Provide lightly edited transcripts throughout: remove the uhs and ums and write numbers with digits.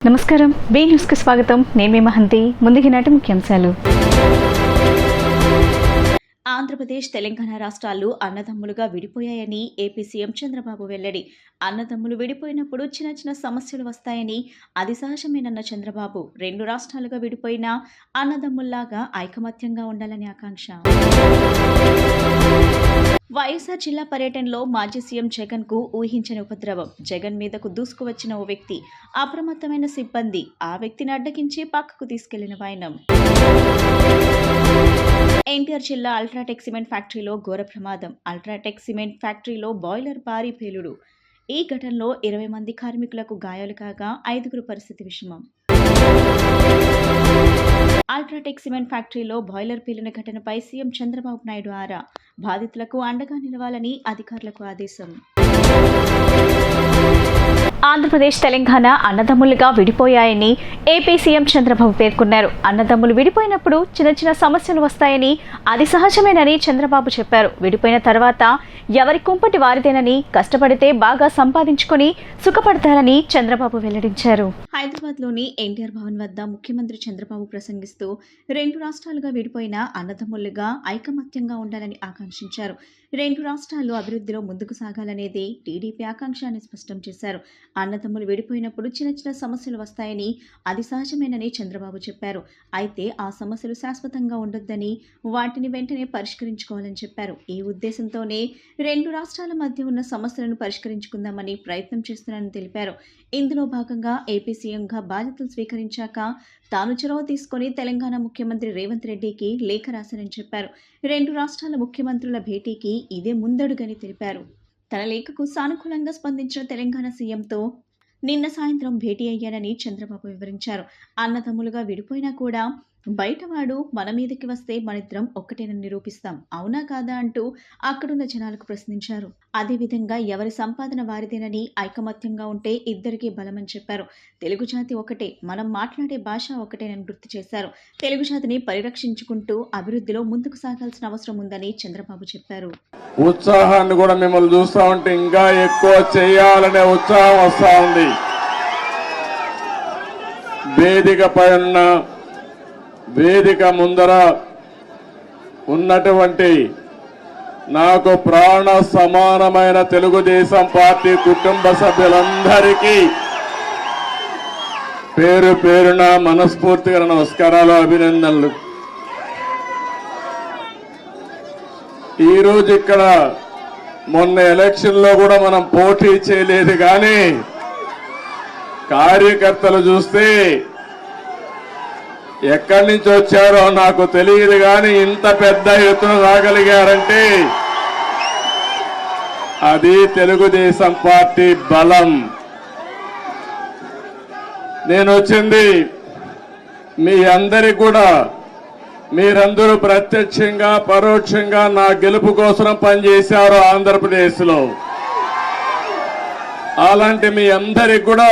నమస్కారం, be news కి స్వాగతం. నేను మీ మహంతి. ముందుకి నాటి ముఖ్యాంశాలు. ఆంధ్రప్రదేశ్, తెలంగాణ రాష్ట్రాలు అన్నదమ్ములుగా విడిపోయాయని ఏపీ సీఎం చంద్రబాబు వెల్లడి. అన్నదమ్ములు విడిపోయినప్పుడు చిన్న చిన్న సమస్యలు వస్తాయని, అది సహజమేనన్న చంద్రబాబు, రెండు రాష్ట్రాలుగా విడిపోయినా అన్నదమ్ముల్లాగా ఐకమత్యంగా ఉండాలని ఆకాంక్ష. వైఎస్ఆర్ జిల్లా పర్యటనలో మాజీ సీఎం జగన్ కు ఊహించని ఉపద్రవం. జగన్ మీదకు దూసుకువచ్చిన ఓ వ్యక్తి, అప్రమత్తమైన సిబ్బంది ఆ వ్యక్తిని అడ్డగించి పక్కకు తీసుకెళ్లిన వైనం. ఎన్టీఆర్ జిల్లా అల్ట్రాటెక్ సిమెంట్ ఫ్యాక్టరీలో ఘోర ప్రమాదం. అల్ట్రాటెక్ సిమెంట్ ఫ్యాక్టరీలో బాయిలర్ భారీ పేలుడు. ఈ ఘటనలో 20 మంది కార్మికులకు గాయాలు కాగా 5గురు పరిస్థితి విషమం. అల్ట్రాటెక్ సిమెంట్ ఫ్యాక్టరీలో బాయిలర్ పేలిన ఘటనపై సీఎం చంద్రబాబు నాయుడు ఆరా. బాధితులకు అండగా నిలవాలని అధికారులకు ఆదేశం. ఆంధ్రప్రదేశ్, తెలంగాణ అన్నదమ్ములుగా విడిపోయాయని ఏపీ సీఎం చంద్రబాబు పేర్కొన్నారు. అన్నదమ్ములు విడిపోయినప్పుడు చిన్న చిన్న సమస్యలు వస్తాయని, అది సహజమేనని చంద్రబాబు చెప్పారు. విడిపోయిన తర్వాత ఎవరి కుంపటి వారిదేనని, కష్టపడితే బాగా సంపాదించుకుని సుఖపడతారని చంద్రబాబు వెల్లడించారు. హైదరాబాద్లోని ఎన్టీఆర్ భవన్ వద్ద ముఖ్యమంత్రి చంద్రబాబు ప్రసంగిస్తూ, రెండు రాష్ట్రాలుగా విడిపోయిన అన్నదమ్ములుగా ఐకమత్యంగా ఉండాలని ఆకాంక్షించారు. రెండు రాష్ట్రాలు అభివృద్ధిలో ముందుకు సాగాలనేది టీడీపీ ఆకాంక్ష అని స్పష్టం చేశారు. అన్నదమ్ములు విడిపోయినప్పుడు చిన్న చిన్న సమస్యలు వస్తాయని, అది సహజమేనని చంద్రబాబు చెప్పారు. అయితే ఆ సమస్యలు శాశ్వతంగా ఉండొద్దని, వాటిని వెంటనే పరిష్కరించుకోవాలని చెప్పారు. ఈ ఉద్దేశంతోనే రెండు రాష్ట్రాల మధ్య ఉన్న సమస్యలను పరిష్కరించుకుందామని ప్రయత్నం చేస్తున్నారని తెలిపారు. ఇందులో భాగంగా ఏపీ సీఎంగా బాధ్యతలు స్వీకరించాక తాను చొరవ తీసుకుని తెలంగాణ ముఖ్యమంత్రి రేవంత్ రెడ్డికి లేఖ రాశారని చెప్పారు. రెండు రాష్ట్రాల ముఖ్యమంత్రుల భేటీకి ఇదే ముందడుగని తెలిపారు. తన లేఖకు సానుకూలంగా స్పందించిన తెలంగాణ సీఎంతో నిన్న సాయంత్రం భేటీ అయ్యానని చంద్రబాబు వివరించారు. అన్నదమ్ములుగా విడిపోయినా కూడా బయటవాడు మన మీదకి వస్తే మనిద్దరం ఒక్కటేనని నిరూపిస్తాం, అవునా కాదా అంటూ అక్కడున్న జనాలకు ప్రశ్నించారు. అదేవిధంగా ఎవరి సంపాదన వారిదేనని, ఐకమత్యంగా ఉంటే ఇద్దరికీ బలమని చెప్పారు. తెలుగు జాతి ఒకటే, మనం మాట్లాడే భాష ఒకటేనని గుర్తు చేశారు. తెలుగు జాతిని పరిరక్షించుకుంటూ అభివృద్ధిలో ముందుకు సాగాల్సిన అవసరం ఉందని చంద్రబాబు చెప్పారు. ఉత్సాహాన్ని కూడా మిమ్మల్ని చూస్తా ఉంటే ఇంకా ఎక్కువ చేయాలనే ఉత్సాహం వస్తా ఉంది. వేదిక ముందర ఉన్నటువంటి నాకు ప్రాణ సమానమైన తెలుగుదేశం పార్టీ కుటుంబ సభ్యులందరికీ పేరు పేరున మనస్ఫూర్తిగా నమస్కారాలు, అభినందనలు. ఈరోజు ఇక్కడ మొన్న ఎలక్షన్లో కూడా మనం పోటీ చేయలేదు, కానీ కార్యకర్తలు చూస్తే ఎక్కడి నుంచి వచ్చారో నాకు తెలియదు, కానీ ఇంత పెద్ద ఎత్తున రాగలిగారంటే అది తెలుగుదేశం పార్టీ బలం. నేను వచ్చింది మీ అందరికి కూడా, మీరందరూ ప్రత్యక్షంగా పరోక్షంగా నా గెలుపు కోసం పనిచేశారు ఆంధ్రప్రదేశ్లో. అలాంటి మీ అందరికి కూడా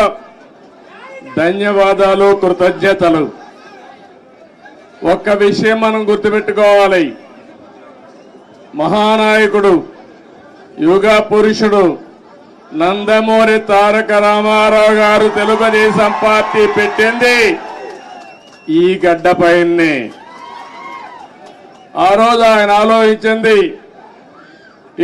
ధన్యవాదాలు, కృతజ్ఞతలు. ఒక్క విషయం మనం గుర్తుపెట్టుకోవాలి, మహానాయకుడు, యుగ పురుషుడు నందమూరి తారక రామారావు గారు తెలుగుదేశం పార్టీ పెట్టింది ఈ గడ్డపైనే. ఆ రోజు ఆయన ఆలోచించింది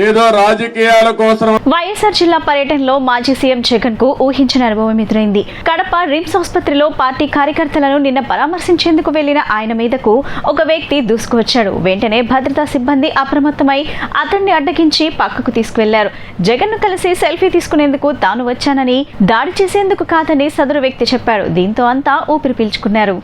ఏదో రాజకీయాల కోసం. వైఎస్ఆర్ జిల్లా పర్యటనలో మాజీ సీఎం జగన్ కు ఊహించిన అనుభవం ఎదురైంది. కడప రిమ్స్ ఆసుపత్రిలో పార్టీ కార్యకర్తలను నిన్న పరామర్శించేందుకు వెళ్లిన ఆయన మీదకు ఒక వ్యక్తి దూసుకువచ్చాడు. వెంటనే భద్రతా సిబ్బంది అప్రమత్తమై అతన్ని అడ్డగించి పక్కకు తీసుకువెళ్లారు. జగన్ ను కలిసి సెల్ఫీ తీసుకునేందుకు తాను వచ్చానని, దాడి చేసేందుకు కాదని సదరు వ్యక్తి చెప్పాడు. దీంతో అంతా ఊపిరి పీల్చుకున్నారు.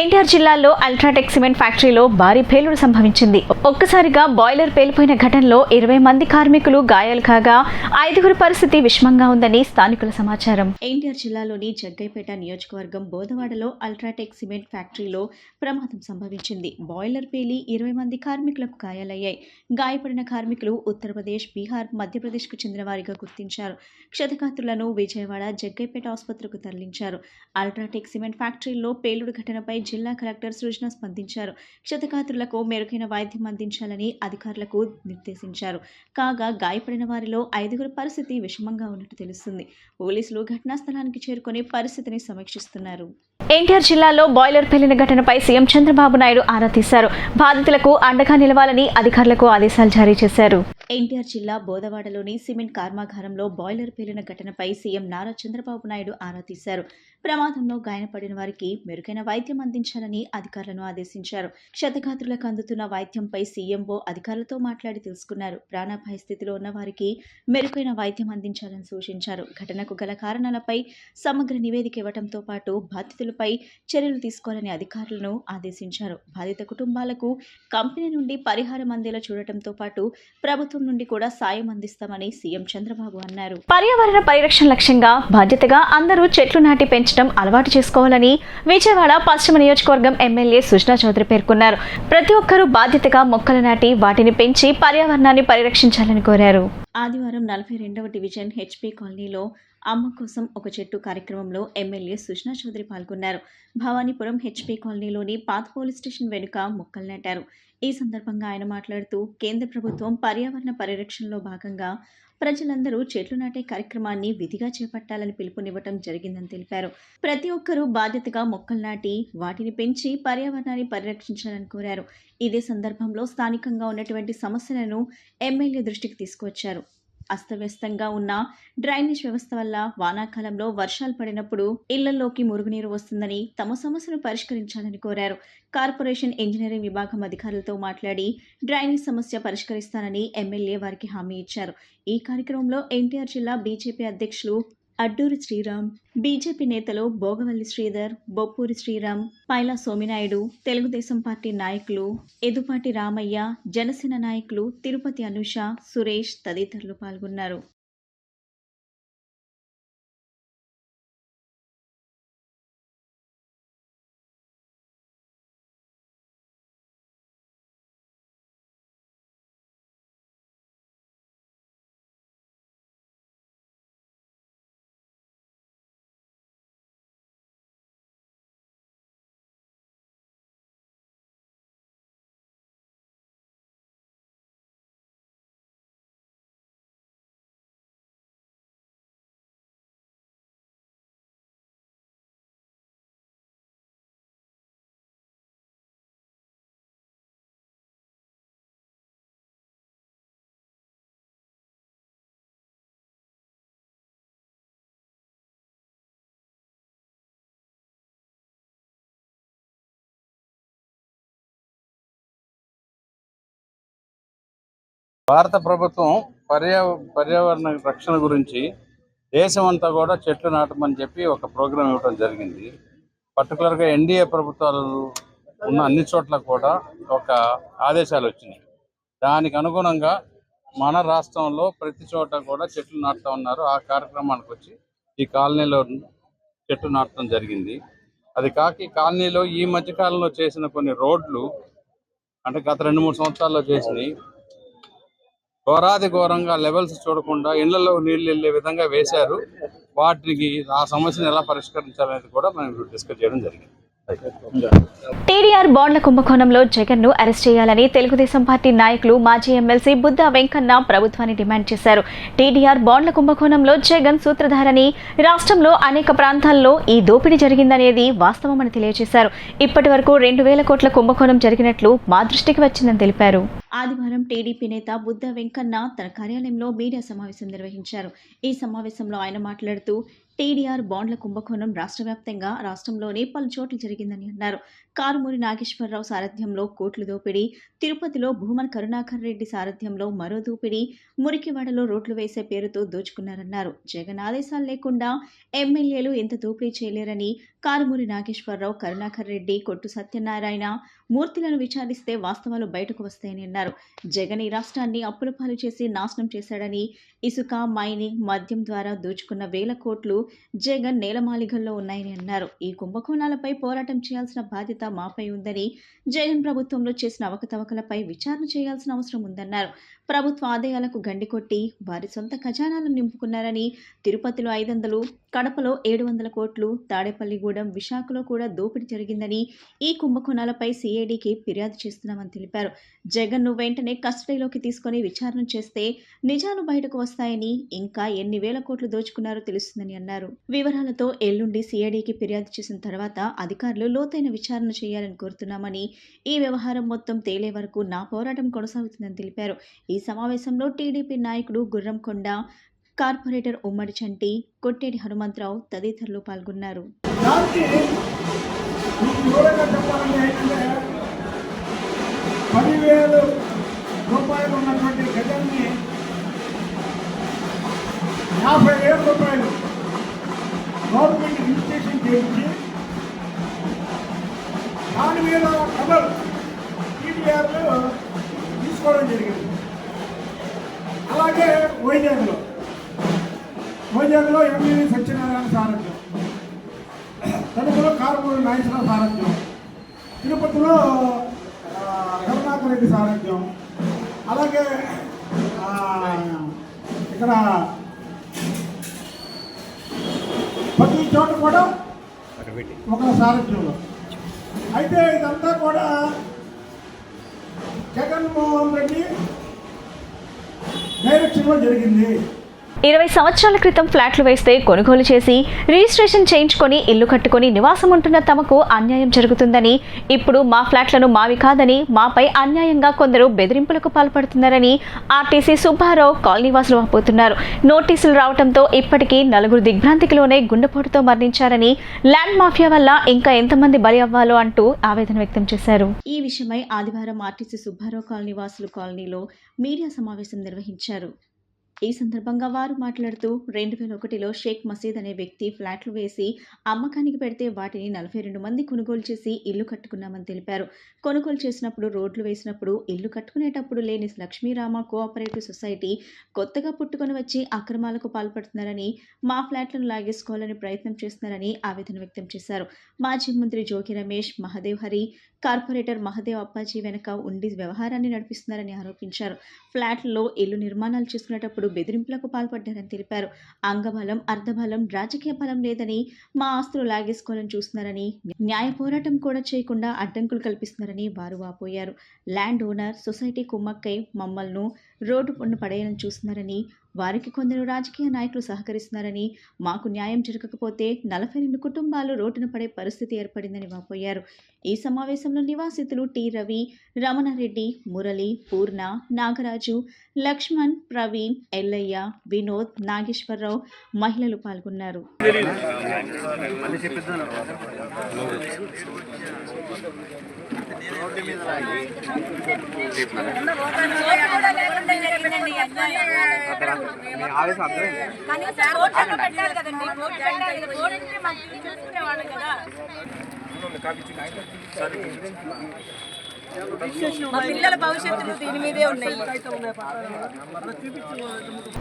ఎన్టీఆర్ జిల్లాలో అల్ట్రాటెక్ సిమెంట్ ఫ్యాక్టరీలో భారీ పేలుడు సంభవించింది. ఒక్కసారిగా బాయిలర్ పేలిపోయిన ఘటనలో 20 మంది కార్మికులు గాయాలు కాగా 5గురి పరిస్థితి విషమంగా ఉందని స్థానికుల సమాచారం. ఎన్టీఆర్ జిల్లాలోని జగ్గైపేట నియోజకవర్గం బోధవాడలో అల్ట్రాటెక్ సిమెంట్ ఫ్యాక్టరీలో ప్రమాదం సంభవించింది. బాయిలర్ పేలి 20 మంది కార్మికులకు గాయాలయ్యాయి. గాయపడిన కార్మికులు ఉత్తరప్రదేశ్, బీహార్, మధ్యప్రదేశ్కు చెందిన వారిగా గుర్తించారు. క్షతగాత్రులను విజయవాడ, జగ్గైపేట ఆసుపత్రికి తరలించారు. అల్ట్రాటెక్ సిమెంట్ ఫ్యాక్టరీలో పేలుడు ఘటనపై జిల్లా జిల్లా కలెక్టర్ సృజన స్పందించారు. క్షతగాత్రులకు మెరుగైన వైద్యం అందించాలని అధికారులకు నిర్దేశించారు. కాగా గాయపడిన వారిలో 5గురి పరిస్థితి విషమంగా ఉన్నట్టు తెలుస్తుంది. పోలీసులు ఘటనా స్థలానికి చేరుకుని పరిస్థితిని సమీక్షిస్తున్నారు. ఎన్టీఆర్ జిల్లాలో బాయిలర్ పేలిన ఘటనపై సీఎం చంద్రబాబు నాయుడు ఆరా తీశారు. బాధితులకు అండగా నిలవాలని అధికారులకు ఆదేశాలు జారీ చేశారు. ఎన్టీఆర్ జిల్లా బోదవాడలోని సిమెంట్ కర్మాగారంలో బాయిలర్ పేలిన ఘటనపై సీఎం నారా చంద్రబాబు నాయుడు ఆరా తీశారు. ప్రమాదంలో గాయపడిన వారికి మెరుగైన వైద్యం అందించాలని అధికారులను ఆదేశించారు. క్షతగాత్రులకు అందుతున్న వైద్యంపై సీఎంఓ అధికారులతో మాట్లాడి తెలుసుకున్నారు. ప్రాణాపాయ స్థితిలో ఉన్న వారికి మెరుగైన వైద్యం అందించాలని సూచించారు. ఘటనకు గల కారణాలపై సమగ్ర నివేదిక ఇవ్వడంతో పాటు బాధితులపై చర్యలు తీసుకోవాలని అధికారులను ఆదేశించారు. బాధిత కుటుంబాలకు కంపెనీ నుండి పరిహారం అందేలా చూడటంతో పాటు ప్రభుత్వం నుండి కూడా సాయం అందిస్తామని సీఎం చంద్రబాబు అన్నారు. పర్యావరణ పరిరక్షణ లక్ష్యంగా బాధ్యతగా అందరూ చెట్లు నాటి పెంచడం అలవాటు చేసుకోవాలని విజయవాడ పశ్చిమ నియోజకవర్గం ఎమ్మెల్యే సుజనా చౌదరి పేర్కొన్నారు. ప్రతి ఒక్కరూ బాధ్యతగా మొక్కలు నాటి వాటిని పెంచి పర్యావరణాన్ని పరిరక్షించాలని కోరారు. ఆదివారం 42వ డివిజన్ హెచ్పీ కాలనీలో అమ్మ కోసం ఒక చెట్టు కార్యక్రమంలో ఎమ్మెల్యే సుజనా చౌదరి పాల్గొన్నారు. భవానీపురం హెచ్పీ కాలనీలోని పాత పోలీస్ స్టేషన్ వెనుక మొక్కలు నాటారు. ఈ సందర్భంగా ఆయన మాట్లాడుతూ కేంద్ర ప్రభుత్వం పర్యావరణ పరిరక్షణలో భాగంగా ప్రజలందరూ చెట్లు నాటే కార్యక్రమాన్ని విధిగా చేపట్టాలని పిలుపునివ్వడం జరిగిందని తెలిపారు. ప్రతి ఒక్కరూ బాధ్యతగా మొక్కలు నాటి వాటిని పెంచి పర్యావరణాన్ని పరిరక్షించాలని కోరారు. ఇదే సందర్భంలో స్థానికంగా ఉన్నటువంటి సమస్యలను ఎమ్మెల్యే దృష్టికి తీసుకువచ్చారు. అస్తవ్యస్తంగా ఉన్న డ్రైనేజ్ వ్యవస్థ వల్ల వానాకాలంలో వర్షాలు పడినప్పుడు ఇళ్లలోకి మురుగునీరు వస్తుందని తమ సమస్యను పరిష్కరించాలని కోరారు. కార్పొరేషన్ ఇంజనీరింగ్ విభాగం అధికారులతో మాట్లాడి డ్రైనేజ్ సమస్య పరిష్కరిస్తానని ఎమ్మెల్యే వారికి హామీ ఇచ్చారు. ఈ కార్యక్రమంలో ఎన్టీఆర్ జిల్లా బీజేపీ అధ్యక్షులు అడ్డూరి శ్రీరామ్, బీజేపీ నేతలు భోగవల్లి శ్రీధర్, బొప్పూరి శ్రీరామ్, పైలా సోమినాయుడు, తెలుగుదేశం పార్టీ నాయకులు ఎదుపాటి రామయ్య, జనసేన నాయకులు తిరుపతి అనుష, సురేష్ తదితరులు పాల్గొన్నారు. భారత ప్రభుత్వం పర్యావరణ రక్షణ గురించి దేశమంతా కూడా చెట్లు నాటమని చెప్పి ఒక ప్రోగ్రాం ఇవ్వడం జరిగింది. పర్టికులర్గా ఎన్డీఏ ప్రభుత్వాలు ఉన్న అన్ని చోట్ల కూడా ఒక ఆదేశాలు వచ్చినాయి. దానికి అనుగుణంగా మన రాష్ట్రంలో ప్రతి చోట కూడా చెట్లు నాటుతూ ఉన్నారు. ఆ కార్యక్రమానికి వచ్చి ఈ కాలనీలో చెట్లు నాటడం జరిగింది. అది కాక ఈ కాలనీలో ఈ మధ్యకాలంలో చేసిన కొన్ని రోడ్లు అంటే గత 2-3 సంవత్సరాల్లో చేసినాయి ఘోరంగా లెవెల్స్ చూడకుండా ఇళ్లలో నీళ్లు వెళ్లే విధంగా వేశారు. వాటికి ఆ సమస్యను ఎలా పరిష్కరించాలనేది కూడా మనం డిస్కస్ చేయడం జరిగింది. టీడీఆర్ బాండ్ల కుంభకోణంలో జగన్ ను అరెస్ట్ చేయాలని తెలుగుదేశం పార్టీ నాయకులు మాజీ ఎమ్మెల్సీ బుద్దా వెంకన్న ప్రభుత్వాన్ని డిమాండ్ చేశారు. టీడీఆర్ బాండ్ల కుంభకోణంలో జగన్ సూత్రధారని, రాష్ట్రంలో అనేక ప్రాంతాల్లో ఈ దోపిడీ జరిగిందనేది వాస్తవమని తెలియజేశారు. ఇప్పటి వరకు 2,000 కోట్ల కుంభకోణం జరిగినట్లు మా దృష్టికి వచ్చిందని తెలిపారు. ఆదివారం టీడీపీ నేత బుద్దా వెంకన్న తన కార్యాలయంలో మీడియా సమావేశం నిర్వహించారు. ఈ సమావేశంలో ఆయన మాట్లాడుతూ టీడీఆర్ బాండ్ల కుంభకోణం రాష్ట్రంలోని పలు చోట్ల జరిగిందని అన్నారు. కారుమూరి నాగేశ్వరరావు సారథ్యంలో కోట్లు దోపిడీ, తిరుపతిలో భూమన్ కరుణాకర్ రెడ్డి సారథ్యంలో మరో దోపిడీ, మురికివాడలో రోడ్లు వేసే పేరుతో దోచుకున్నారన్నారు. జగన్ ఆదేశాలు లేకుండా ఎమ్మెల్యేలు ఎంత దోపిడీ చేయలేరని కారుమూరి నాగేశ్వరరావు, కరుణాకర్ రెడ్డి, కొట్టు సత్యనారాయణ, మూర్తులను విచారిస్తే వాస్తవాలు బయటకు వస్తాయని అన్నారు. జగన్ ఈ రాష్ట్రాన్ని అప్పుల పాలు చేసి నాశనం చేశాడని, ఇసుక, మైనింగ్, మద్యం ద్వారా దోచుకున్న వేల కోట్లు జగన్ నేలమాళిగల్లో ఉన్నాయని అన్నారు. ఈ కుంభకోణాలపై పోరాటం చేయాల్సిన బాధ్యత మాపై ఉందని, జగన్ ప్రభుత్వంలో చేసిన అవకతవకలపై విచారణ చేయాల్సిన అవసరం ఉందన్నారు. ప్రభుత్వ ఆదాయాలకు గండికొట్టి వారి సొంత ఖజానాలను నింపుకున్నారని, తిరుపతిలో 500, కడపలో 700 కోట్లు, తాడేపల్లిగూడెం, విశాఖలో కూడా దోపిడీ జరిగిందని, ఈ కుంభకోణాలపై సిఐడికి ఫిర్యాదు చేస్తున్నామని తెలిపారు. జగన్ను వెంటనే కస్టడీలోకి తీసుకుని విచారణ చేస్తే నిజాలు బయటకు వస్తాయని, ఇంకా ఎన్ని వేల కోట్లు దోచుకున్నారో తెలుస్తుందని అన్నారు. వివరాలతో ఎల్లుండి సిఐడికి ఫిర్యాదు చేసిన తర్వాత అధికారులు లోతైన విచారణ చేయాలని కోరుతున్నామని, ఈ వ్యవహారం మొత్తం తేలే వరకు నా పోరాటం కొనసాగుతుందని తెలిపారు. ఈ సమావేశంలో టీడీపీ నాయకుడు గుర్రంకొండ, కార్పొరేటర్ ఉమ్మడి చంటి, కొట్టేటి హనుమంతరావు తదితరులు పాల్గొన్నారు. 10,000 రూపాయలు ఉన్నటువంటి గజాన్ని 50,000 రూపాయలు గవర్నమెంట్ రిజిస్ట్రేషన్ చేయించి దాని మీద డబల్ టీడీఆర్లు తీసుకోవడం జరిగింది. అలాగే వైజాగ్లో ఎంవీవి సత్యనారాయణ సారథ్యం, తణుకులో కారుమూరి నాగేశ్వరరావు సారథ్యం, తిరుపతిలో కరుణాకర్ రెడ్డి సారథ్యం, అలాగే ఇక్కడ ప్రతి చోట కూడా ఒక సారథ్యంలో. అయితే ఇదంతా కూడా జగన్మోహన్ రెడ్డి డైరెక్షన్లో జరిగింది. 20 సంవత్సరాల క్రితం ఫ్లాట్లు వేస్తే కొనుగోలు చేసి రిజిస్ట్రేషన్ చేయించుకొని ఇల్లు కట్టుకొని నివాసం ఉంటున్న తమకు అన్యాయం జరుగుతుందని, ఇప్పుడు మా ఫ్లాట్లను మావి కాదని మాపై అన్యాయంగా కొందరు బెదిరింపులకు పాల్పడుతున్నారని ఆర్టీసీ సుబ్బారావు కాలనీవాసులు వాపోతున్నారు. నోటీసులు రావడంతో ఇప్పటికీ 4 దిగ్భ్రాంతికి లోనే గుండెపోటుతో మరణించారని, ల్యాండ్ మాఫియా వల్ల ఇంకా ఎంతమంది బలి అవ్వాలో అంటూ ఆవేదన వ్యక్తం చేశారు. ఈ విషయమై ఆదివారం ఆర్టీసీ సుబ్బారావు కాలనీవాసులు కాలనీలో మీడియా సమావేశం నిర్వహించారు. ఈ సందర్భంగా వారు మాట్లాడుతూ 2001లో షేక్ మసీద్ అనే వ్యక్తి ఫ్లాట్లు వేసి అమ్మకానికి పెడితే వాటిని 42 మంది కొనుగోలు చేసి ఇల్లు కట్టుకున్నామని తెలిపారు. కొనుగోలు చేసినప్పుడు, రోడ్లు వేసినప్పుడు, ఇల్లు కట్టుకునేటప్పుడు లేని లక్ష్మీరామ కోఆపరేటివ్ సొసైటీ కొత్తగా పుట్టుకొని వచ్చి అక్రమాలకు పాల్పడుతున్నారని, మా ఫ్లాట్లను లాగేసుకోవాలని ప్రయత్నం చేస్తున్నారని ఆవేదన వ్యక్తం చేశారు. మాజీ మంత్రి జోగి రమేష్, మహదేవ్ హరి, కార్పొరేటర్ మహదేవ్ అప్పాజీ వెనక ఉండి వ్యవహారాన్ని నడిపిస్తున్నారని ఆరోపించారు. ఫ్లాట్లలో ఇల్లు నిర్మాణాలు చేసుకునేటప్పుడు బెదిరింపులకు పాల్పడ్డారని తెలిపారు. అంగబలం, అర్ధబలం, రాజకీయ బలం లేదని, మా ఆస్తులు లాగేసుకోవాలని చూస్తున్నారని, న్యాయ పోరాటం కూడా చేయకుండా అడ్డంకులు కల్పిస్తున్నారని వారు వాపోయారు. ల్యాండ్ ఓనర్ సొసైటీ కుమ్మక్కై మమ్మల్ని రోడ్డు పొన్ను పడేయాలని చూస్తున్నారని, వారికి కొందరు రాజకీయ నాయకులు సహకరిస్తున్నారని, మాకు న్యాయం జరగకపోతే 42 కుటుంబాలు రోడ్డున పడే పరిస్థితి ఏర్పడిందని వాపోయారు. ఈ సమావేశంలో నివాసితులు టి రవి, రమణారెడ్డి, మురళి, పూర్ణ, నాగరాజు, లక్ష్మణ్, ప్రవీణ్, ఎల్లయ్య, వినోద్, నాగేశ్వరరావు, మహిళలు పాల్గొన్నారు.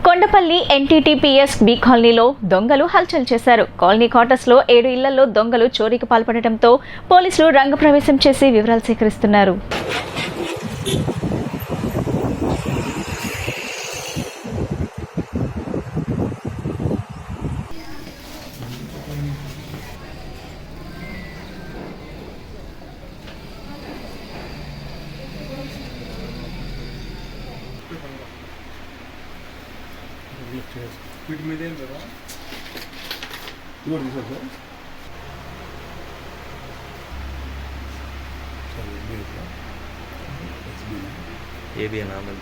కొండపల్లి NTTPS B కాలనీలో దొంగలు హల్చల్ చేశారు. కాలనీ క్వార్టర్స్ లో 7 ఇళ్లలో దొంగలు చోరీకి పాల్పడటంతో పోలీసులు రంగప్రవేశం చేసి వివరాలు సేకరిస్తున్నారు. వీటి మీద ఏం కదా ఇవ్వండి సార్ ये भी नाम है।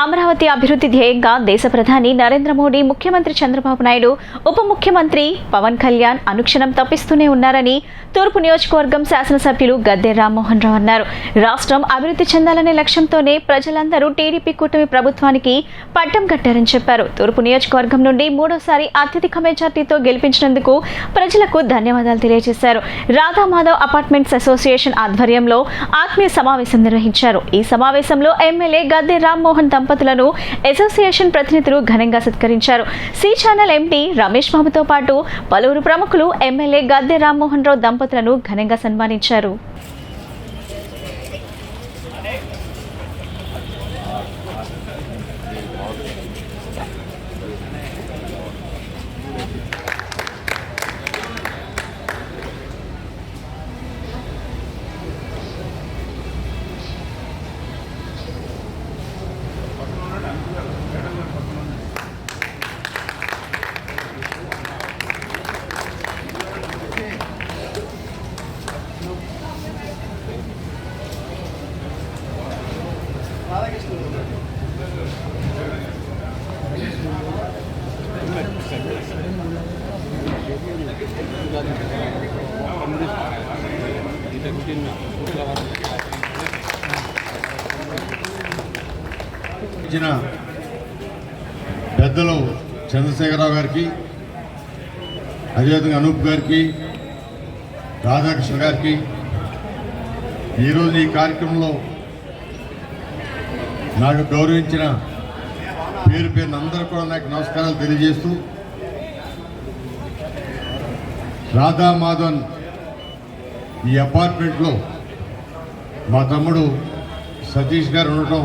అమరావతి అభివృద్ధి ధ్యేయంగా దేశ ప్రధాని నరేంద్ర మోడీ, ముఖ్యమంత్రి చంద్రబాబు నాయుడు, ఉప ముఖ్యమంత్రి పవన్ కళ్యాణ్ అనుక్షణం తప్పిస్తూనే ఉన్నారని తూర్పు నియోజకవర్గం శాసనసభ్యులు గద్దె రామ్మోహన్ రావు అన్నారు. రాష్ట్రం అభివృద్ధి చెందాలనే లక్ష్యంతోనే ప్రజలందరూ టీడీపీ కూటమి ప్రభుత్వానికి పట్టం కట్టారని చెప్పారు. తూర్పు నియోజకవర్గం నుండి మూడోసారి అత్యధిక మెజార్టీతో గెలిపించినందుకు ప్రజలకు ధన్యవాదాలు తెలియజేశారు. రాధామాధవ్ అపార్ట్మెంట్స్ అసోసియేషన్ ఆధ్వర్యంలో ఆత్మీయ సమావేశం నిర్వహించారు. ఈ సమావేశంలో ఎమ్మెల్యే గద్దె రామ్మోహన్ దంపతులను అసోసియేషన్ ప్రతినిధులు ఘనంగా సత్కరించారు. సి ఛానల్ ఎండీ రమేష్ బాబుతో పాటు పలువురు ప్రముఖులు ఎమ్మెల్యే గద్దె రామ్మోహన్ రావు దంపతులను ఘనంగా సన్మానించారు. ఇచ్చిన పెద్దలు చంద్రశేఖరరావు గారికి, అదేవిధంగా అనూప్ గారికి, రాధాకృష్ణ గారికి, ఈరోజు ఈ కార్యక్రమంలో నాకు గౌరవించిన పేరు పేరున అందరూ కూడా నాకు నమస్కారాలు తెలియజేస్తూ, రాధామాధవన్ ఈ అపార్ట్మెంట్లో మా తమ్ముడు సతీష్ గారు ఉండటం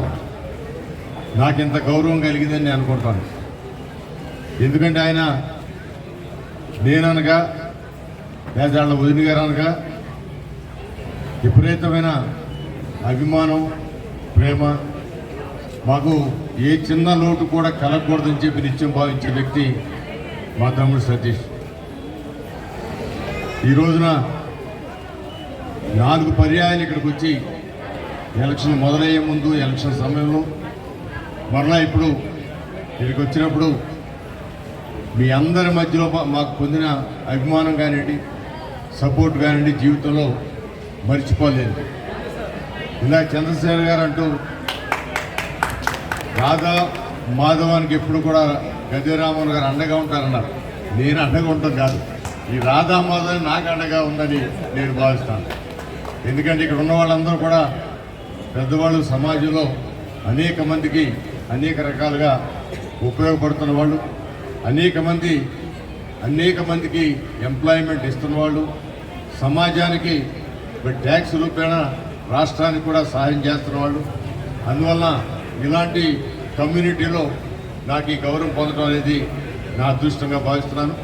నాకు ఇంత గౌరవం కలిగిందని నేను అనుకుంటాను. ఎందుకంటే ఆయన నేననగా లేదా వాళ్ళ వదిన గారు అనగా విపరీతమైన అభిమానం, ప్రేమ, మాకు ఏ చిన్న లోటు కూడా కలగకూడదని చెప్పి నిత్యం భావించే వ్యక్తి మా తమ్ముడు సతీష్. ఈ రోజున 4 పర్యాయాలు ఇక్కడికి వచ్చి ఎలక్షన్ మొదలయ్యే ముందు, ఎలక్షన్ సమయంలో, మరలా ఇప్పుడు ఇక్కడికి వచ్చినప్పుడు మీ అందరి మధ్యలో మాకు పొందిన అభిమానం కానివ్వండి, సపోర్ట్ కానివ్వండి జీవితంలో మర్చిపోలేదు. ఇలా చంద్రశేఖర్ గారు అంటూ రాధా మాధవానికి ఎప్పుడు కూడా గద్దెరామన్ గారు అండగా ఉంటారన్నారు. నేను అండగా ఉంటాను కాదు, ఈ రాధా మాధవ్ నాకు అండగా ఉందని నేను భావిస్తాను. ఎందుకంటే ఇక్కడ ఉన్న వాళ్ళందరూ కూడా పెద్దవాళ్ళు, సమాజంలో అనేక మందికి అనేక రకాలుగా ఉపయోగపడుతున్న వాళ్ళు, అనేక మందికి ఎంప్లాయ్మెంట్ ఇస్తున్న వాళ్ళు, సమాజానికి ట్యాక్స్ రూపేణా రాష్ట్రానికి కూడా సహాయం చేస్తున్న వాళ్ళు. అందువల్ల ఇలాంటి కమ్యూనిటీలో నాకు ఈ గౌరవం పొందడం అనేది నా అదృష్టంగా భావిస్తున్నాను.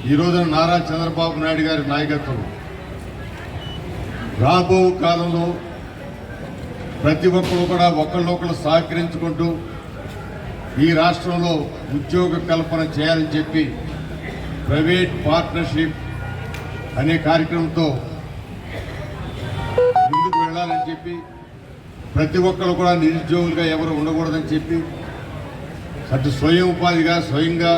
ఈ రోజున నారా చంద్రబాబు నాయుడు గారి నాయకత్వం రాబో కాలంలో ప్రతి ఒక్కరు కూడా ఒకళ్ళొకళ్ళు సహకరించుకుంటూ ఈ రాష్ట్రంలో ఉద్యోగ కల్పన చేయాలని చెప్పి ప్రైవేట్ పార్ట్నర్షిప్ అనే కార్యక్రమంతో ముందుకు వెళ్ళాలని చెప్పి, ప్రతి ఒక్కరు కూడా నిరుద్యోగులుగా ఎవరు ఉండకూడదని చెప్పి, అటు స్వయం ఉపాధిగా స్వయంగా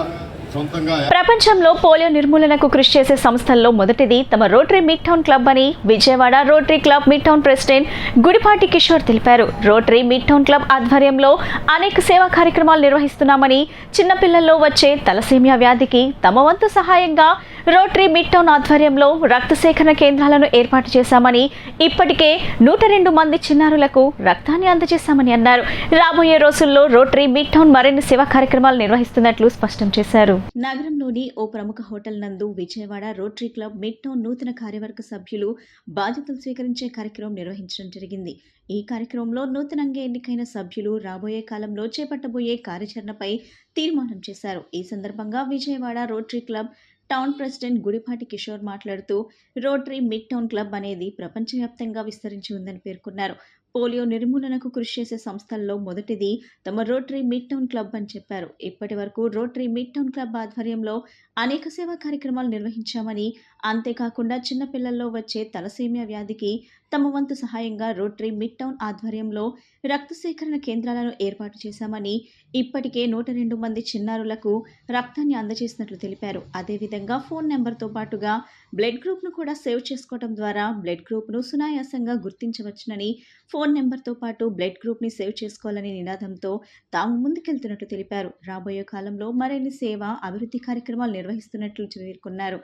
సొంతంగా. ప్రపంచంలో పోలియో నిర్మూలనకు కృషి చేసే సంస్థల్లో మొదటిది తమ రోటరీ మిడ్ టౌన్ క్లబ్ అని Vijayawada Rotary club midtown president Gudipati Kishore తెలిపారు. రోటరీ మిడ్ టౌన్ క్లబ్ ఆధ్వర్యంలో అనేక సేవా కార్యక్రమాలు నిర్వహిస్తున్నామని, చిన్నపిల్లల్లో వచ్చే తలసేమియా వ్యాధికి తమ వంతు సహాయంగా రోటరీ మిడ్ టౌన్ ఆధ్వర్యంలో రక్త సేకరణ కేంద్రాలను ఏర్పాటు చేశామని, ఇప్పటికే 102 మంది చిన్నారులకు రక్తాన్ని అందజేశామని అన్నారు. రాబోయే రోజుల్లో రోటరీ మిడ్ టౌన్ మరిన్ని సేవా కార్యక్రమాలు నిర్వహిస్తున్నట్లు స్పష్టం చేశారు. నగరంలోని ఓ ప్రముఖ హోటల్ నందు Vijayawada Rotary club mid town నూతన కార్యవర్గ సభ్యులు బాధ్యతలు స్వీకరించే కార్యక్రమం నిర్వహించడం జరిగింది. ఈ కార్యక్రమంలో నూతనంగా ఎన్నికైన సభ్యులు రాబోయే కాలంలో చేపట్టబోయే కార్యాచరణపై తీర్మానం చేశారు. ఈ సందర్భంగా Vijayawada Rotary club town president Gudipati Kishore మాట్లాడుతూ, రోటరీ మిడ్ టౌన్ క్లబ్ అనేది ప్రపంచవ్యాప్తంగా విస్తరించి ఉందని పేర్కొన్నారు. పోలియో నిర్మూలనకు కృషి చేసే సంస్థల్లో మొదటిది తమ రోటరీ మిడ్ టౌన్ క్లబ్ అని చెప్పారు. ఇప్పటి వరకు రోటరీ మిడ్ టౌన్ క్లబ్ ఆధ్వర్యంలో అనేక సేవా కార్యక్రమాలు నిర్వహించామని, అంతేకాకుండా చిన్నపిల్లల్లో వచ్చే తలసేమియా వ్యాధికి తమ వంతు సహాయంగా రోటరీ మిడ్ టౌన్ ఆధ్వర్యంలో రక్త సేకరణ కేంద్రాలను ఏర్పాటు చేశామని, ఇప్పటికే 102 మంది చిన్నారులకు రక్తాన్ని అందజేసినట్లు తెలిపారు. అదేవిధంగా ఫోన్ నెంబర్తో పాటుగా బ్లడ్ గ్రూప్ను కూడా సేవ్ చేసుకోవడం ద్వారా బ్లడ్ గ్రూప్ను సునాయాసంగా గుర్తించవచ్చునని, ఫోన్ నెంబర్తో పాటు బ్లడ్ గ్రూప్ని సేవ్ చేసుకోవాలనే నినాదంతో తాము ముందుకెళ్తున్నట్లు తెలిపారు. రాబోయే కాలంలో మరిన్ని సేవ అభివృద్ధి కార్యక్రమాలు నిర్వహిస్తున్నట్లు పేర్కొన్నారు.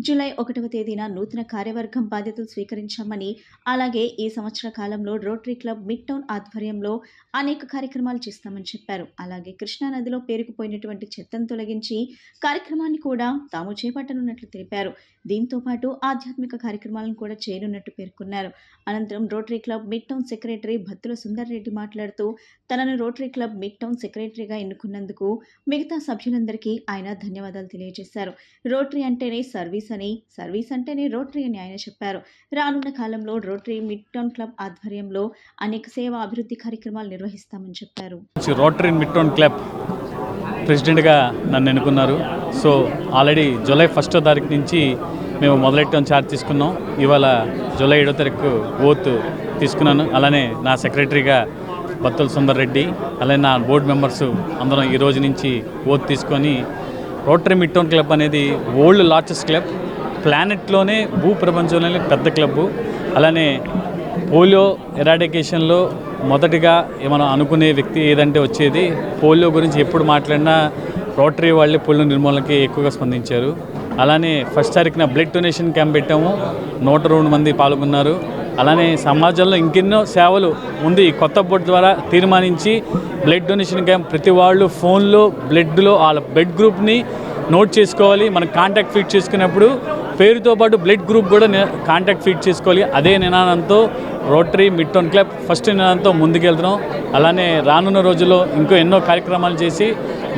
జూలై 1వ తేదీన నూతన కార్యవర్గం బాధ్యతలు స్వీకరించామని, అలాగే ఈ సంవత్సర కాలంలో రోటరీ క్లబ్ మిడ్ టౌన్ ఆధ్వర్యంలో అనేక కార్యక్రమాలు చేస్తామని చెప్పారు. అలాగే కృష్ణానదిలో పేరుకుపోయినటువంటి చెత్తను తొలగించి కార్యక్రమాన్ని కూడా తాము చేపట్టనున్నట్లు తెలిపారు. దీంతో పాటు ఆధ్యాత్మిక కార్యక్రమాలను కూడా చేయనున్నట్టు పేర్కొన్నారు. అనంతరం rotary club mid town secretary Battula Sundar Reddy మాట్లాడుతూ తనను రోటరీ క్లబ్ మిడ్ టౌన్ సెక్రటరీగా ఎన్నుకున్నందుకు మిగతా సభ్యులందరికీ ఆయన ధన్యవాదాలు తెలియజేశారు. రోటరీ అంటేనే సర్వీస్ అని, సర్వీస్ అంటేనే రోటరీ అని ఆయన చెప్పారు. రానున్న కాలంలో రోటరీ మిడ్ టౌన్ క్లబ్ ఆధ్వర్యంలో అనేక సేవా అభివృద్ధి కార్యక్రమాలు నిర్వహిస్తామని చెప్పారు. రోటరీ మిడ్ టౌన్ క్లబ్ ప్రెసిడెంట్గా నన్ను ఎన్నుకున్నారు. సో ఆల్రెడీ జూలై 1వ తారీఖు నుంచి మేము మొదలెట్టడం ఛార్జ్ తీసుకున్నాం. ఇవాళ జూలై 7వ తారీఖు ఓత్ తీసుకున్నాను. అలానే నా సెక్రటరీగా బత్తుల సుందర్ రెడ్డి, అలానే నా బోర్డు మెంబర్స్ అందరం ఈ రోజు నుంచి ఓత్ తీసుకొని రోటరీ మిడ్ టౌన్ క్లబ్ అనేది వరల్డ్ లార్జెస్ట్ క్లబ్, ప్లానెట్లోనే భూప్రపంచంలోనే పెద్ద క్లబ్బు. అలానే పోలియో ఎరాడికేషన్లో మొదటిగా మనం అనుకునే వ్యక్తి ఏదంటే వచ్చేది పోలియో గురించి ఎప్పుడు మాట్లాడినా రోటరీ వాళ్ళే పోలియో నిర్మూలనకి ఎక్కువగా స్పందించారు. అలానే 1వ తారీఖున బ్లడ్ డొనేషన్ క్యాంప్ పెట్టాము. 102 మంది పాల్గొన్నారు. అలానే సమాజంలో ఇంకెన్నో సేవలు ఉంది. కొత్త బోర్డు ద్వారా తీర్మానించి బ్లడ్ డొనేషన్ క్యాంప్ ప్రతి వాళ్ళు ఫోన్లో బ్లడ్లో వాళ్ళ బ్లడ్ గ్రూప్ని నోట్ చేసుకోవాలి. మనం కాంటాక్ట్ ఫీడ్ చేసుకున్నప్పుడు పేరుతో పాటు బ్లడ్ గ్రూప్ కూడా కాంటాక్ట్ ఫీడ్ చేసుకోవాలి. అదే నినాదంతో rotary mid town club first నినాదంతో ముందుకెళ్తున్నాం. అలానే రానున్న రోజుల్లో ఇంకో ఎన్నో కార్యక్రమాలు చేసి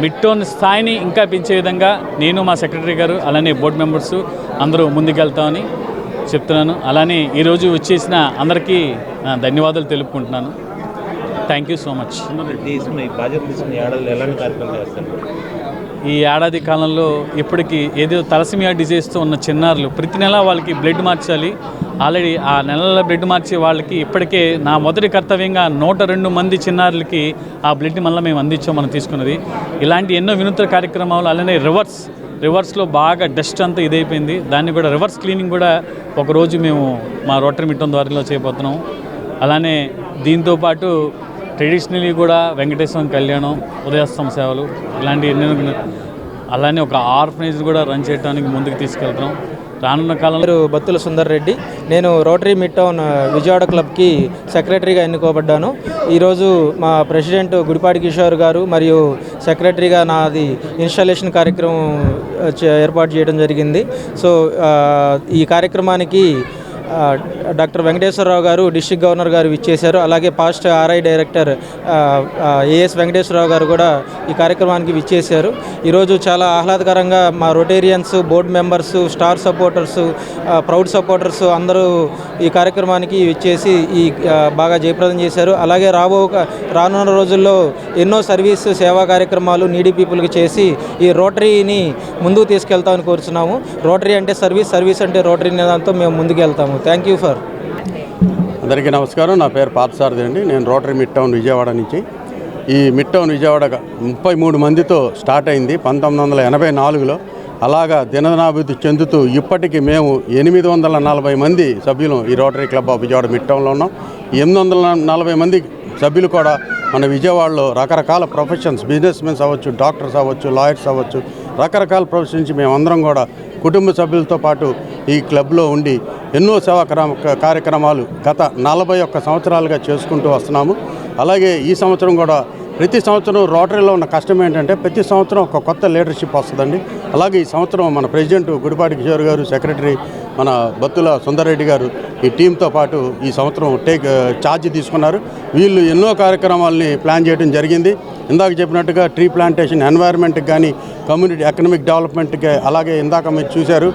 మిడ్ టౌన్ స్థాయిని ఇంకా పెంచే విధంగా నేను, మా సెక్రటరీ గారు, అలానే బోర్డు మెంబర్స్ అందరూ ముందుకెళ్తామని చెప్తున్నాను. అలానే ఈరోజు వచ్చేసిన అందరికీ ధన్యవాదాలు తెలుపుకుంటున్నాను. Thank you so much. ఈ ఏడాది కాలంలో ఇప్పటికీ ఏదో తలసేమియా డిజీజ్తో ఉన్న చిన్నారులు ప్రతి నెల వాళ్ళకి బ్లడ్ మార్చాలి. ఆల్రెడీ ఆ నెలల బ్లడ్ మార్చే వాళ్ళకి ఇప్పటికే నా మొదటి కర్తవ్యంగా 102 మంది చిన్నారులకి ఆ బ్లడ్ని మళ్ళీ మేము అందించాం. మనం తీసుకున్నది ఇలాంటి ఎన్నో వినూత్న కార్యక్రమాలు. అలానే రివర్స్లో బాగా డస్ట్ అంతా ఇదైపోయింది. దాన్ని కూడా రివర్స్ క్లీనింగ్ కూడా ఒకరోజు మేము మా రోటరీ మిడ్ టౌన్ ద్వారాలో చేయబోతున్నాం. అలానే దీంతోపాటు ట్రెడిషనలీ కూడా వెంకటేశ్వరం కళ్యాణం, ఉదయాస్తం సేవలు ఇలాంటి ఎన్నో, అలానే ఒక ఆర్ఫనేజ్ కూడా రన్ చేయడానికి ముందుకు తీసుకెళ్తాం. రానున్న కాలంలో బత్తుల సుందర్ రెడ్డి, నేను రోటరీ మిడ్ టౌన్ విజయవాడ క్లబ్కి సెక్రటరీగా ఎన్నుకోబడ్డాను. ఈరోజు మా ప్రెసిడెంట్ గుడిపాటి కిషోర్ గారు మరియు సెక్రటరీగా నాది ఇన్స్టాలేషన్ కార్యక్రమం ఏర్పాటు చేయడం జరిగింది. సో ఈ కార్యక్రమానికి డాక్టర్ వెంకటేశ్వరరావు గారు, డిస్ట్రిక్ట్ గవర్నర్ గారు విచ్చేశారు. అలాగే past RI director AS Venkateswararao గారు కూడా ఈ కార్యక్రమానికి విచ్చేశారు. ఈరోజు చాలా ఆహ్లాదకరంగా మా Rotarians, board members, star supporters, proud supporters అందరూ ఈ కార్యక్రమానికి విచ్చేసి బాగా జయప్రదం చేశారు. అలాగే రానున్న రోజుల్లో ఎన్నో సర్వీస్ సేవా కార్యక్రమాలు నీడీ పీపుల్కి చేసి ఈ రోటరీని ముందుకు తీసుకెళ్తామని కోరుతున్నాము. రోటరీ అంటే సర్వీస్ అంటే రోటరీ నిదానంతో మేము ముందుకు వెళ్తాము. Thank you for. అందరికీ నమస్కారం. నా పేరు పార్థసారథి అండి. నేను రోటరీ మిడ్ టౌన్ విజయవాడ నుంచి. ఈ మిడ్ టౌన్ విజయవాడ 33 మందితో స్టార్ట్ అయింది 1984లో. అలాగా దినదినాభివృద్ధి చెందుతూ ఇప్పటికి మేము 840 మంది సభ్యులు ఈ rotary club of Vijayawada mid టౌన్లో ఉన్నాం. 840 మంది సభ్యులు కూడా మన విజయవాడలో రకరకాల ప్రొఫెషన్స్, బిజినెస్ మెన్స్ అవ్వచ్చు, డాక్టర్స్ అవ్వచ్చు, లాయర్స్ అవ్వచ్చు, రకరకాల ప్రొఫెషన్ నుంచి మేమందరం కూడా కుటుంబ సభ్యులతో పాటు ఈ క్లబ్లో ఉండి ఎన్నో సేవా కార్యక్రమాలు గత 41 సంవత్సరాలుగా చేసుకుంటూ వస్తున్నాము. అలాగే ఈ సంవత్సరం కూడా ప్రతి సంవత్సరం రోటరీలో ఉన్న కష్టం ఏంటంటే ప్రతి సంవత్సరం ఒక కొత్త లీడర్షిప్ వస్తుందండి. అలాగే ఈ సంవత్సరం మన ప్రెసిడెంట్ గుడిపాటి కిషోర్ గారు, సెక్రటరీ మన బత్తుల సుందర్ రెడ్డి గారు ఈ టీంతో పాటు ఈ సంవత్సరం ఛార్జ్ తీసుకున్నారు. వీళ్ళు ఎన్నో కార్యక్రమాలని ప్లాన్ చేయడం జరిగింది. ఇందాక చెప్పినట్టుగా ట్రీ ప్లాంటేషన్, ఎన్వైర్న్మెంట్కి కానీ, కమ్యూనిటీ ఎకనామిక్ డెవలప్మెంట్కి, అలాగే ఇందాక మీరు చూశారు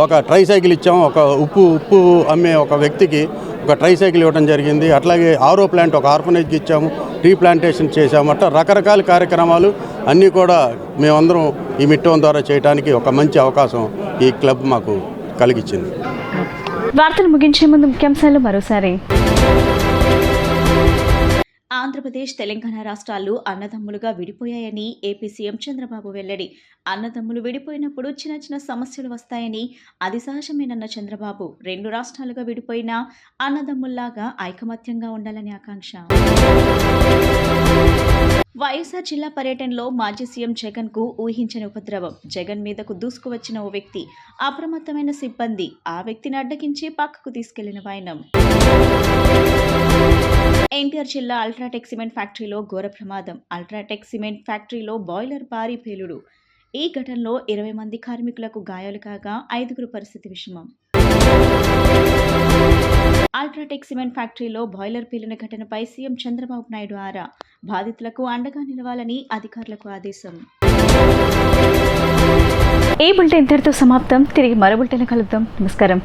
ఒక ట్రైసైకిల్ ఇచ్చాము. ఒక ఉప్పు అమ్మే ఒక వ్యక్తికి ఒక ట్రైసైకిల్ ఇవ్వడం జరిగింది. అట్లాగే ఆరో ప్లాంట్ ఒక ఆర్ఫనేజ్కి ఇచ్చాము, ట్రీ ప్లాంటేషన్ చేశాము. అట్లా రకరకాల కార్యక్రమాలు అన్నీ కూడా మేమందరం ఈ మిడ్ టౌన్ ద్వారా చేయడానికి ఒక మంచి అవకాశం ఈ క్లబ్ మాకు కలిగించింది. వార్తలు ముగించే ముందు ముఖ్యాంశాలు మరోసారి. ఆంధ్రప్రదేశ్, తెలంగాణ రాష్ట్రాలు అన్నదమ్ములుగా విడిపోయాయని ఏపీ సీఎం చంద్రబాబు వెల్లడి. అన్నదమ్ములు విడిపోయినప్పుడు చిన్న చిన్న సమస్యలు వస్తాయని, అది సహజమేనన్న చంద్రబాబు. 2 రాష్ట్రాలుగా విడిపోయినా అన్నదమ్ముల్లాగా ఐకమత్యంగా ఉండాలని ఆకాంక్ష. వైఎస్ఆర్ జిల్లా పర్యటనలో మాజీ సీఎం జగన్ కు ఊహించని ఉపద్రవం. జగన్ మీదకు దూసుకువచ్చిన ఓ వ్యక్తి, అప్రమత్తమైన సిబ్బంది ఆ వ్యక్తిని అడ్డగించి పక్కకు తీసుకెళ్లిన వైనం. ఎన్టీఆర్ జిల్లా అల్ట్రాటెక్ సిమెంట్ ఫ్యాక్టరీలో ఘోర ప్రమాదం. అల్ట్రాటెక్ సిమెంట్ ఫ్యాక్టరీలో బాయిలర్ భారీ పేలుడు. ఈ ఘటనలో 20 మంది కార్మికులకు గాయాలు కాగా 5గురు పరిస్థితి విషమం. అల్ట్రాటెక్ సిమెంట్ ఫ్యాక్టరీలో బాయిలర్ పేలిన ఘటనపై సీఎం చంద్రబాబు నాయుడు ఆరా. బాధితులకు అండగా నిలవాలని అధికారులకు ఆదేశం. ఈ బులెటిన్ ఇంతటితో సమాప్తం. తిరిగి మరో బులెటిన్ కలుద్దాం. నమస్కారం.